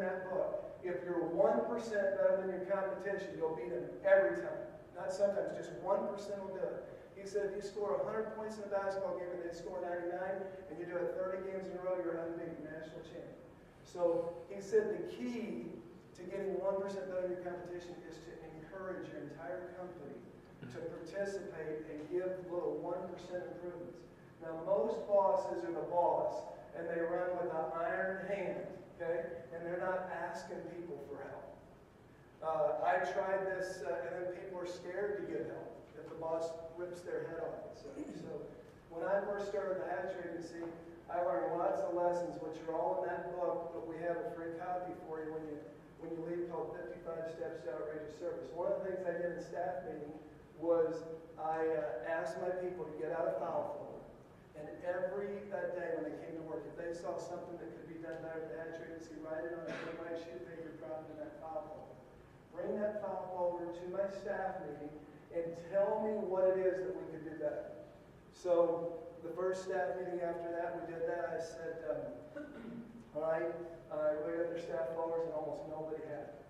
that book, if you're 1% better than your competition, you'll beat them every time. Not sometimes, just 1% will do it. He said if you score 100 points in a basketball game and they score 99, and you do it 30 games in a row, you're unbeaten, national champion. So he said the key to getting 1% better than your competition is to encourage your entire company to participate and give little 1% improvements. Now, most bosses are the boss, and they run with an iron hand, okay? And they're not asking people for help. I tried this, and then people are scared to give help if the boss rips their head off. So when I first started the Hatch Agency, I learned lots of lessons, which are all in that book, but we have a free copy for you when you leave, called 55 Steps to Outrageous Service. One of the things I did in staff meeting was I asked my people to get out a file folder, and every day when they came to work, if they saw something that could be done better at the Hatch Agency, write it on a big white sheet of paper, drop it in that file folder. Bring that file folder to my staff meeting and tell me what it is that we could do better. So the first staff meeting after that, we did that. I said, all right, we got their staff folders, and almost nobody had it.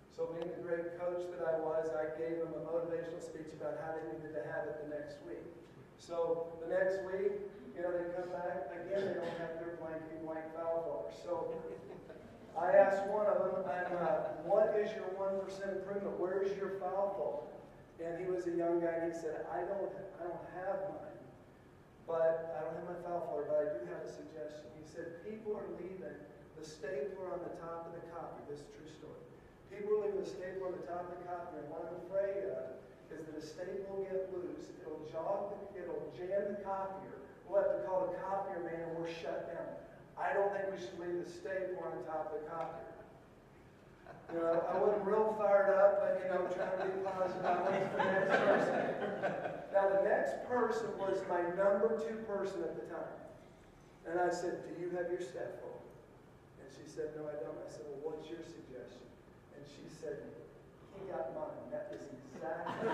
So being the great coach that I was, I gave them a motivational speech about how they needed to have it the next week. So the next week, they come back, again, they don't have their blank file folder. So I asked one of them, what is your 1% improvement? Where's your file folder? And he was a young guy, and he said, I don't have mine. But I don't have my file folder, but I do have a suggestion. He said, people are leaving the stapler on the top of the copy. This is a true story. People are leaving the stapler on the top of the copy, and what I'm afraid of is that a staple will get loose, it'll jam the copier. We'll have to call the copier man, and we're shut down. I don't think we should leave the stapler on top of the copier. I wasn't real fired up, but trying to be positive. I went to the next person. Now the next person was my number 2 person at the time. And I said, do you have your staff folder? And she said, no, I don't. I said, well, what's your suggestion? And she said, he got mine. That is exactly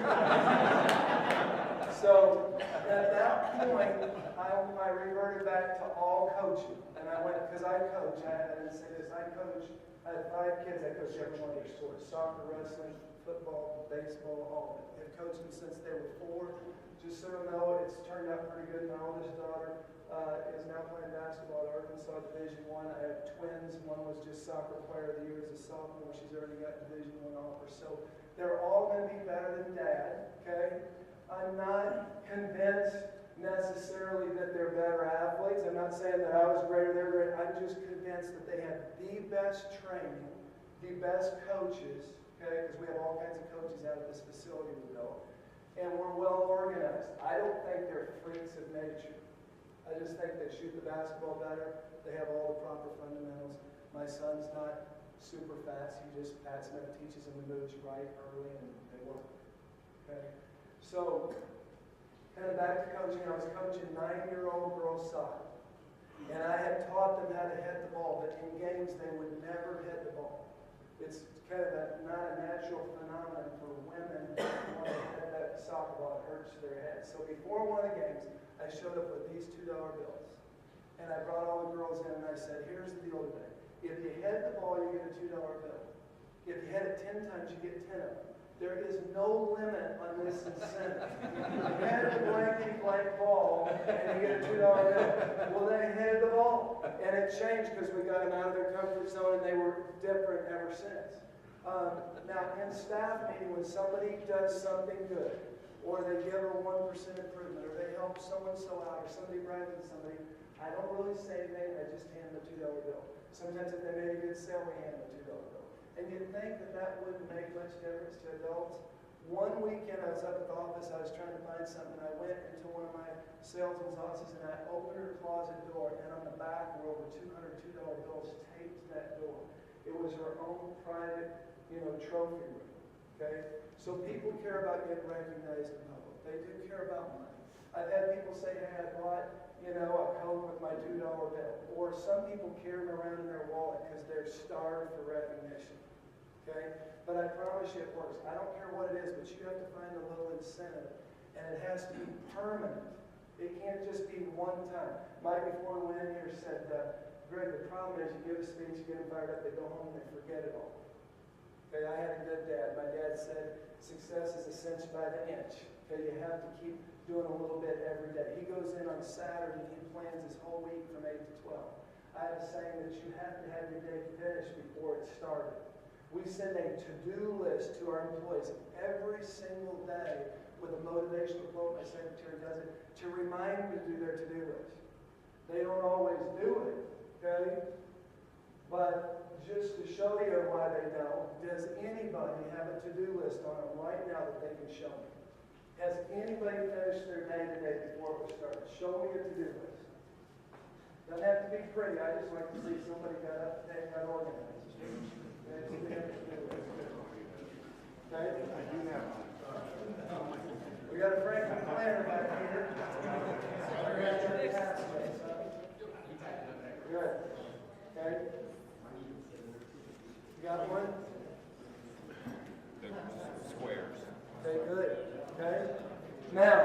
So at that point, I reverted back to all coaching. And I went, because I coach, I didn't say this, I had 5 kids. I coached every one of their sports: soccer, wrestling, football, baseball, all of it. I've coached them since they were 4. Just so you know, it's turned out pretty good. My oldest daughter is now playing basketball at Arkansas Division I. I have twins. One was just soccer player of the year as a sophomore. She's already got Division I offer. So they're all going to be better than Dad, okay? I'm not convinced necessarily that they're better athletes. I'm not saying that I was great or they're great. I'm just convinced that they have the best training, the best coaches, okay? Because we have all kinds of coaches out of this facility we built. And we're well organized. I don't think they're freaks of nature. I just think they shoot the basketball better. They have all the proper fundamentals. My son's not super fast. He just pats them and teaches them the moves right early, and they work. Okay? So, kind of back to coaching. I was coaching 9-year-old girls soccer. And I had taught them how to head the ball, but in games they would never head the ball. It's kind of not a natural phenomenon for women to want to head that soccer ball. It hurts their head. So before one of the games, I showed up with these $2 bills. And I brought all the girls in and I said, here's the deal today. If you head the ball, you get a $2 bill. If you head it 10 times, you get 10 of them. There is no limit on this incentive. You head the blank ball and you get a $2 bill. Well, they headed the ball. And it changed because we got them out of their comfort zone and they were different ever since. Now, in staff meeting, when somebody does something good, or they give a 1% improvement, or they help so-and-so out, or somebody brags on somebody, I don't really say anything, I just hand them a $2 bill. Sometimes if they made a good sale, we hand them a $2 bill. And you'd think that that wouldn't make much difference to adults. One weekend I was up at the office, I was trying to find something, I went into one of my salesman's offices and I opened her closet door, and on the back were over 200 $2 bills taped to that door. It was her own private, trophy room. Okay? So people care about getting recognized in public. They do care about money. I've had people say, hey, I bought, a coat with my $2 bill. Or some people carry them around in their wallet because they're starved for recognition. Okay? But I promise you it works. I don't care what it is, but you have to find a little incentive. And it has to be permanent. It can't just be one time. Mike, before we went in here, said, Greg, the problem is you give a speech, you get them fired up, they go home and they forget it all. Okay, I had a good dad. My dad said, success is a cinch by the inch. Okay, you have to keep doing a little bit every day. He goes in on Saturday, he plans his whole week from 8 to 12. I have a saying that you have to have your day finished before it started. We send a to-do list to our employees every single day with a motivational quote. My secretary does it to remind them to do their to-do list. They don't always do it, okay? But just to show you why they don't, does anybody have a to-do list on them right now that they can show me? Has anybody finished their day today before it was started? Show me a to-do list. Doesn't have to be pretty. I just like to see somebody got up and got organized. Okay? We got a Franklin planner back here. Good. Okay? You got one? Squares. Okay, good. Okay? Now,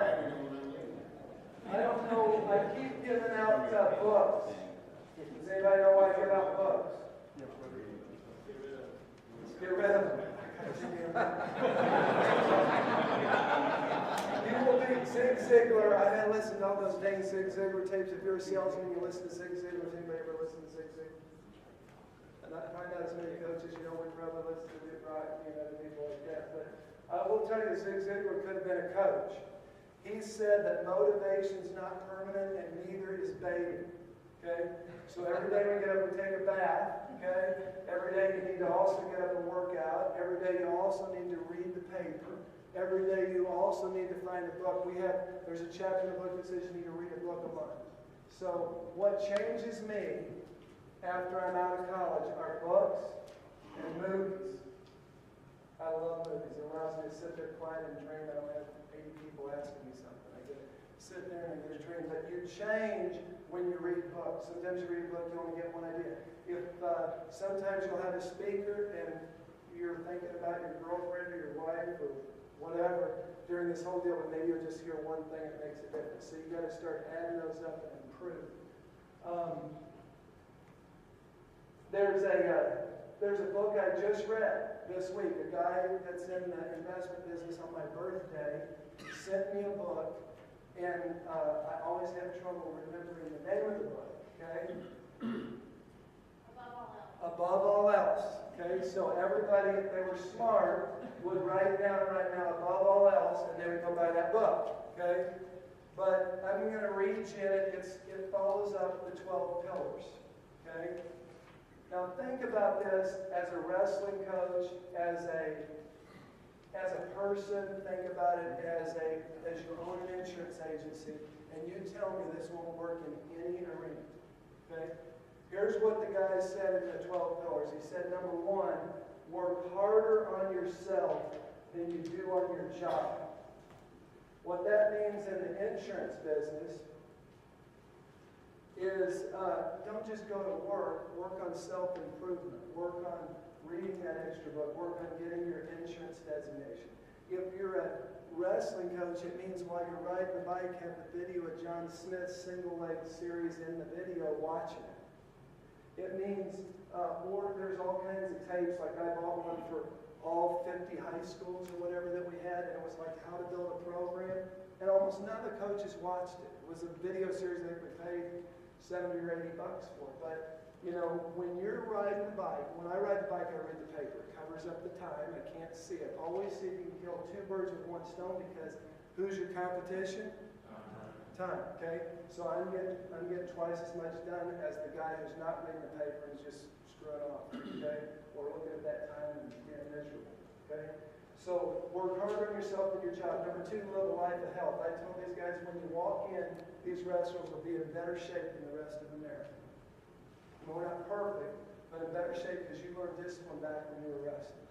I don't know, I keep giving out books. Does anybody know why I give out books? Get rid of them. You will be Zig Ziglar. I had listened to all those dang Zig Ziglar tapes. If you're a salesman, you listen to Zig Ziglar. Has anybody ever listened to Zig Ziglar? And I find out as many coaches, we probably listen to Dick Rock and other people like that. But I will tell you, Zig Ziglar could have been a coach. He said that motivation is not permanent and neither is bathing. Okay? So every day we get up and take a bath, okay? Every day you need to also get up and work out. Every day you also need to read the paper. Every day you also need to find a book. There's a chapter in the book that says you need to read a book a month. So what changes me after I'm out of college are books and movies. I love movies. It allows me to sit there quiet and dream. I don't have 80 people asking me something. I get to sit there and get a dream. But you change when you read books. Sometimes you read a book, you only get one idea. Sometimes you'll have a speaker and you're thinking about your girlfriend or your wife or whatever during this whole deal, but maybe you'll just hear one thing that makes a difference. So you've got to start adding those up and improve. There's a book I just read this week. A guy that's in the investment business on my birthday sent me a book, and I always have trouble remembering the name of the book, okay? Above all else. Okay, so everybody, if they were smart, would write down right now, above all else, and they would go buy that book, okay? But I'm going to read you it. It follows up the 12 pillars, okay? Now think about this as a wrestling coach, as a person. Think about it as you own an insurance agency, and you tell me this won't work in any arena. Okay? Here's what the guy said in the 12 pillars. He said, number one, work harder on yourself than you do on your job. What that means in the insurance business is don't just go to work on self-improvement, work on reading that extra book, work on getting your insurance designation. If you're a wrestling coach, it means while you're riding the bike, have the video of John Smith's single leg series in the video, watching it. It means, or there's all kinds of tapes, like I bought one for all 50 high schools or whatever that we had, and it was like how to build a program, and almost none of the coaches watched it. It was a video series that we paid $70 or $80 for. But, you know, when you're riding the bike, when I ride the bike, I read the paper. It covers up the time. I can't see it. Always see if you can kill two birds with one stone, because who's your competition? Time, okay? So I'm getting twice as much done as the guy who's not reading the paper and is just screwing off, okay? Or looking at that time and being miserable, okay? So work harder on yourself than your job. Number two, live a life of health. I told these guys when you walk in, these wrestlers will be in better shape than the rest of America. We're not perfect, but in better shape because you learned discipline back when you were wrestling,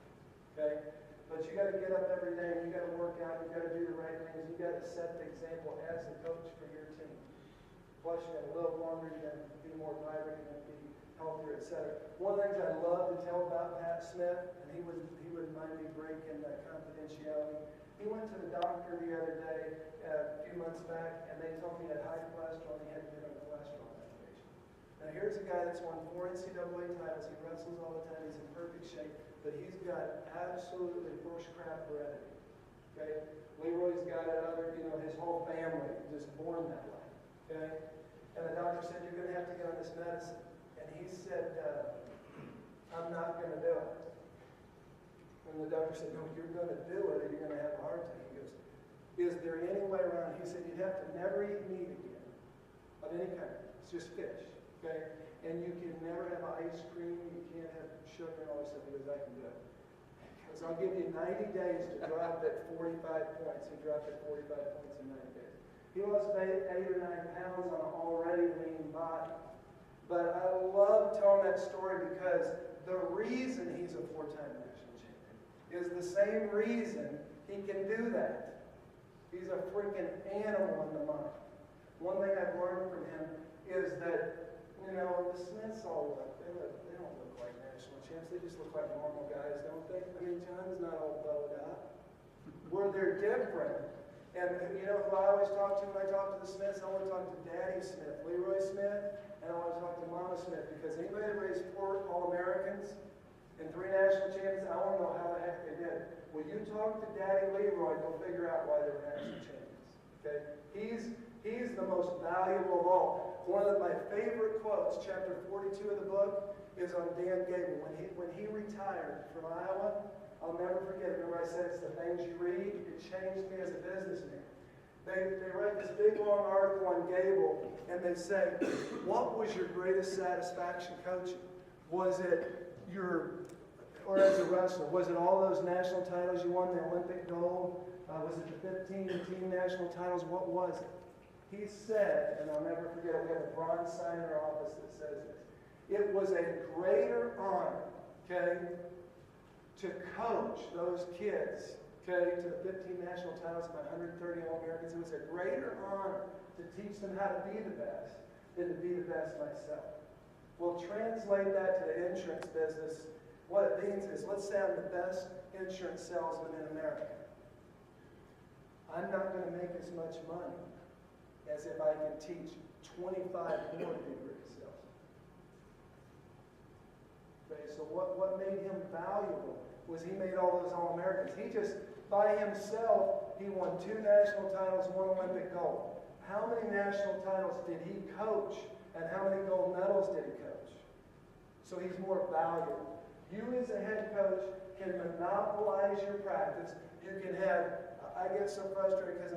okay? But you got to get up every day, and you got to work out, you got to do the right things, you got to set the example as the coach for your team. Plus, you got to live longer, you got to be more vibrant, you got to be healthier, etc. One of the things I love to tell about Pat Smith, and he wouldn't mind me breaking confidentiality. He went to the doctor the other day, a few months back, and they told me he had high cholesterol and he had to get on the cholesterol medication. Now, here's a guy that's won 4 NCAA titles. He wrestles all the time. He's in perfect shape, but he's got absolutely bushcraft heredity. Okay? Leroy's got another, his whole family just born that way. Okay? And the doctor said, you're going to have to get on this medicine. And he said, I'm not going to do it. And the doctor said, no, you're going to do it or you're going to have a heart attack. He goes, is there any way around? He said, you'd have to never eat meat again of any kind. It's just fish. Okay? And you can never have ice cream. You can't have sugar and all this stuff. He goes, I can do it. So I'll give you 90 days to drop that 45 points. He dropped it 45 points in 90 days. He lost 8 or 9 pounds on an already lean body. But I love telling that story because the reason he's a 4-time national champion is the same reason he can do that. He's a freaking animal in the mind. One thing I've learned from him is that, the Smiths all they don't look like national champs. They just look like normal guys, don't they? I mean, John's not all bowed up. Where they're different. And who I always talk to when I talk to the Smiths? I want to talk to Daddy Smith, Leroy Smith, and I want to talk to Mama Smith, because anybody that raised 4 All-Americans and 3 national champions, I want to know how the heck they did it. When you talk to Daddy Leroy, you'll figure out why they were national champions. Okay? He's the most valuable of all. One of my favorite quotes, chapter 42 of the book, is on Dan Gable. When he retired from Iowa, I'll never forget it. Remember I said it's the things you read? It changed me as a businessman. They write this big long article on Gable, and they say, what was your greatest satisfaction coaching? Was it or as a wrestler, was it all those national titles you won, the Olympic gold? Was it the 15 team national titles? What was it? He said, and I'll never forget it, we have a bronze sign in our office that says this. It was a greater honor, okay, to coach those kids, okay, to the 15 national titles by 130 All-Americans. It was a greater honor to teach them how to be the best than to be the best myself. Well, translate that to the insurance business. What it means is, let's say I'm the best insurance salesman in America. I'm not going to make as much money as if I can teach 25 more degree salesmen. Okay, so what made him valuable was he made all those All-Americans. He just, by himself, he won 2 national titles, 1 Olympic gold. How many national titles did he coach, and how many gold medals did he coach? So he's more valuable. You as a head coach can monopolize your practice. You can have, I get so frustrated because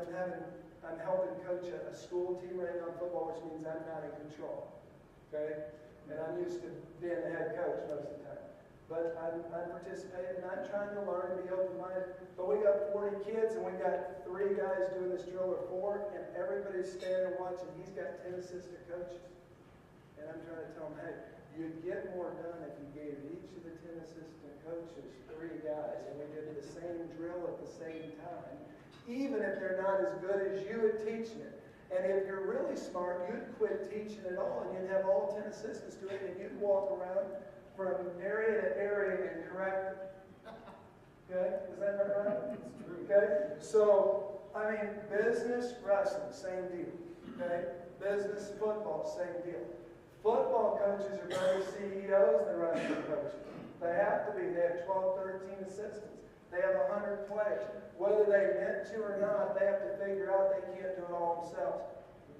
I'm helping coach a school team right now in football, which means I'm not in control. Okay? And I'm used to being the head coach most of the time. But I'm participating, and I'm trying to learn, be open-minded. But we got 40 kids, and we got 3 guys doing this drill, or 4, and everybody's standing and watching. He's got 10 assistant coaches. And I'm trying to tell him, hey, you'd get more done if you gave each of the 10 assistant coaches 3 guys, and we did the same drill at the same time, even if they're not as good as you at teaching it. And if you're really smart, you'd quit teaching it all, and you'd have all 10 assistants do it, and you'd walk around from area to area and correct it. Okay? Is that right? It's true. Okay? So, I mean, business wrestling, same deal. Okay? Business football, same deal. Football coaches are better CEOs than wrestling coaches. They have to be. They have 12, 13 assistants. They have 100 players. Whether they meant to or not, they have to figure out they can't do it all themselves.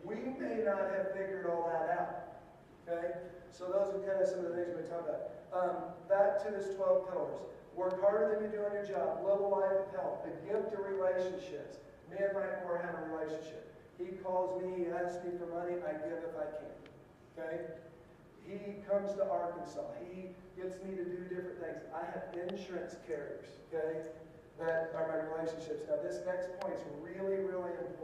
We may not have figured all that out. Okay? So those are kind of some of the things we talk about. Back to this 12 pillars. Work harder than you do on your job. Live a life of health. The gift of relationships. Me and Mike Moore have a relationship. He calls me, he asks me for money, I give if I can. Okay? He comes to Arkansas. He gets me to do different things. I have insurance carriers, okay, that are my relationships. Now this next point is really, really important.